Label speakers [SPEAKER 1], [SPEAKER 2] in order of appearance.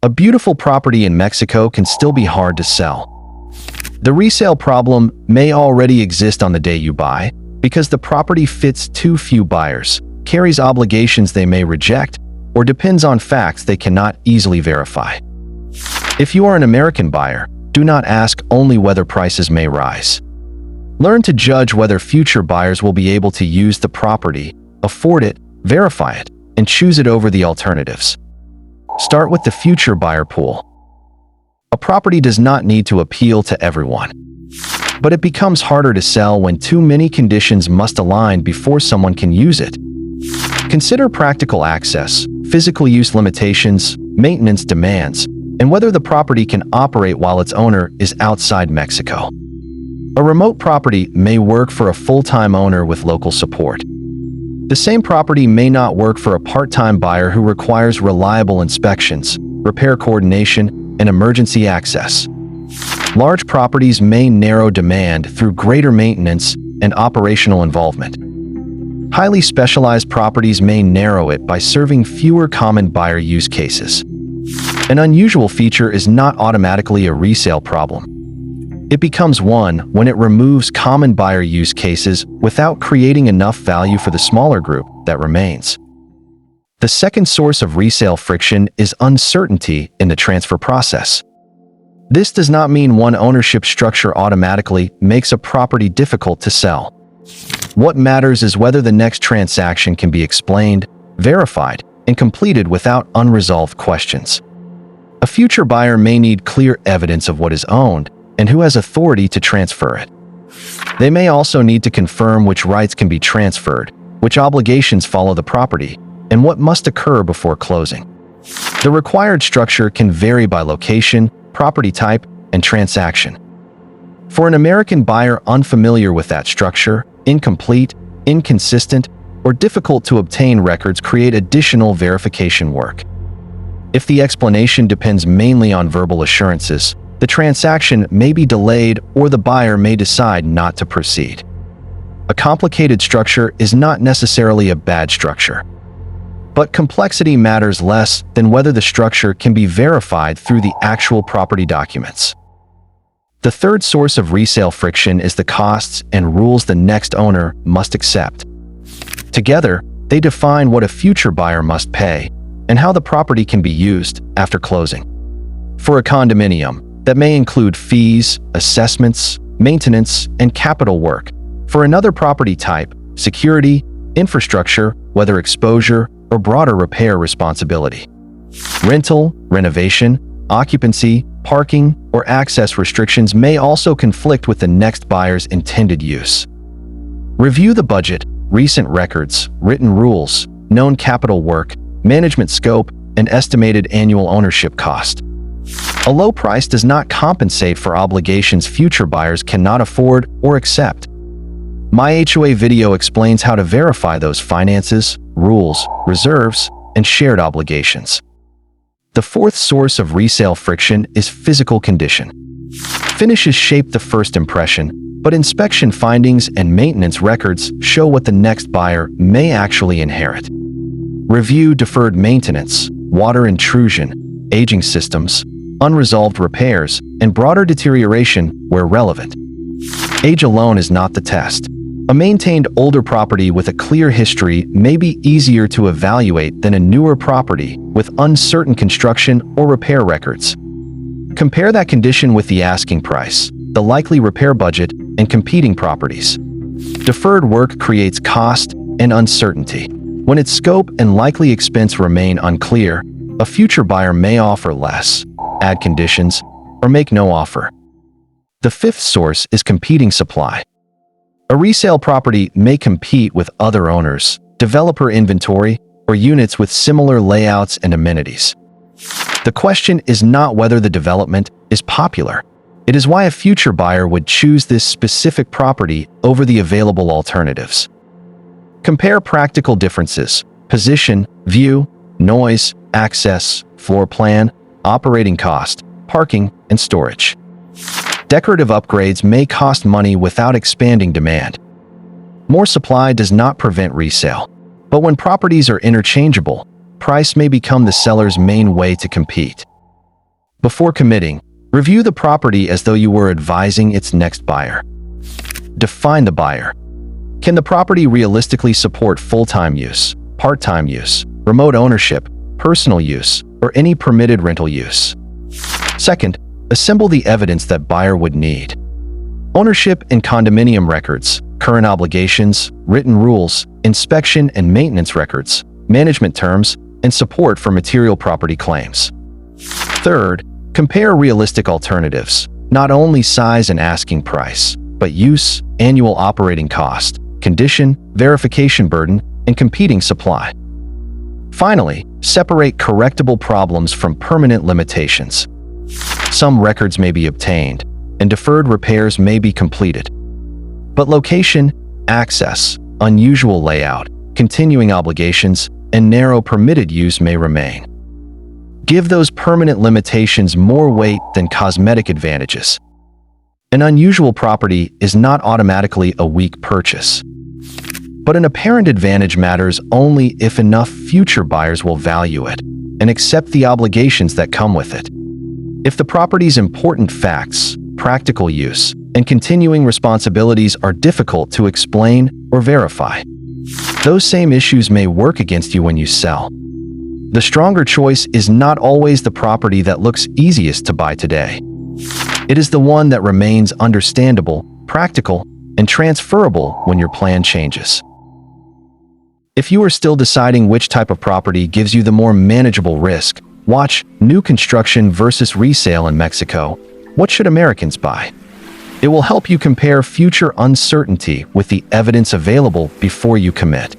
[SPEAKER 1] A beautiful property in Mexico can still be hard to sell. The resale problem may already exist on the day you buy because the property fits too few buyers, carries obligations they may reject, or depends on facts they cannot easily verify. If you are an American buyer, do not ask only whether prices may rise. Learn to judge whether future buyers will be able to use the property, afford it, verify it, and choose it over the alternatives. Start with the future buyer pool. A property does not need to appeal to everyone, but it becomes harder to sell when too many conditions must align before someone can use it. Consider practical access, physical use limitations, maintenance demands, and whether the property can operate while its owner is outside Mexico. A remote property may work for a full-time owner with local support. The same property may not work for a part-time buyer who requires reliable inspections, repair coordination, and emergency access. Large properties may narrow demand through greater maintenance and operational involvement. Highly specialized properties may narrow it by serving fewer common buyer use cases. An unusual feature is not automatically a resale problem. It becomes one when it removes common buyer use cases without creating enough value for the smaller group that remains. The second source of resale friction is uncertainty in the transfer process. This does not mean one ownership structure automatically makes a property difficult to sell. What matters is whether the next transaction can be explained, verified, and completed without unresolved questions. A future buyer may need clear evidence of what is owned and who has authority to transfer it. They may also need to confirm which rights can be transferred, which obligations follow the property, and what must occur before closing. The required structure can vary by location, property type, and transaction. For an American buyer unfamiliar with that structure, incomplete, inconsistent, or difficult to obtain records create additional verification work. If the explanation depends mainly on verbal assurances, the transaction may be delayed or the buyer may decide not to proceed. A complicated structure is not necessarily a bad structure, but complexity matters less than whether the structure can be verified through the actual property documents. The third source of resale friction is the costs and rules the next owner must accept. Together, they define what a future buyer must pay and how the property can be used after closing. For a condominium, that may include fees, assessments, maintenance, and capital work. For another property type, security, infrastructure, weather exposure, or broader repair responsibility. Rental, renovation, occupancy, parking, or access restrictions may also conflict with the next buyer's intended use. Review the budget, recent records, written rules, known capital work, management scope, and estimated annual ownership cost. A low price does not compensate for obligations future buyers cannot afford or accept. My HOA video explains how to verify those finances, rules, reserves, and shared obligations. The fourth source of resale friction is physical condition. Finishes shape the first impression, but inspection findings and maintenance records show what the next buyer may actually inherit. Review deferred maintenance, water intrusion, aging systems, unresolved repairs, and broader deterioration where relevant. Age alone is not the test. A maintained older property with a clear history may be easier to evaluate than a newer property with uncertain construction or repair records. Compare that condition with the asking price, the likely repair budget, and competing properties. Deferred work creates cost and uncertainty. When its scope and likely expense remain unclear, a future buyer may offer less, add conditions, or make no offer. The fifth source is competing supply. A resale property may compete with other owners, developer inventory, or units with similar layouts and amenities. The question is not whether the development is popular. It is why a future buyer would choose this specific property over the available alternatives. Compare practical differences: position, view, noise, access, floor plan, operating cost, parking, and storage. Decorative upgrades may cost money without expanding demand. More supply does not prevent resale, but when properties are interchangeable, price may become the seller's main way to compete. Before committing, review the property as though you were advising its next buyer. Define the buyer. Can the property realistically support full-time use, part-time use, remote ownership, personal use, or any permitted rental use? Second, assemble the evidence that buyer would need. Ownership and condominium records, current obligations, written rules, inspection and maintenance records, management terms, and support for material property claims. Third, compare realistic alternatives, not only size and asking price, but use, annual operating cost, condition, verification burden, and competing supply. Finally, separate correctable problems from permanent limitations. Some records may be obtained, and deferred repairs may be completed. But location, access, unusual layout, continuing obligations, and narrow permitted use may remain. Give those permanent limitations more weight than cosmetic advantages. An unusual property is not automatically a weak purchase. But an apparent advantage matters only if enough future buyers will value it and accept the obligations that come with it. If the property's important facts, practical use, and continuing responsibilities are difficult to explain or verify, those same issues may work against you when you sell. The stronger choice is not always the property that looks easiest to buy today. It is the one that remains understandable, practical, and transferable when your plan changes. If you are still deciding which type of property gives you the more manageable risk, watch New Construction versus Resale in Mexico. What should Americans buy? It will help you compare future uncertainty with the evidence available before you commit.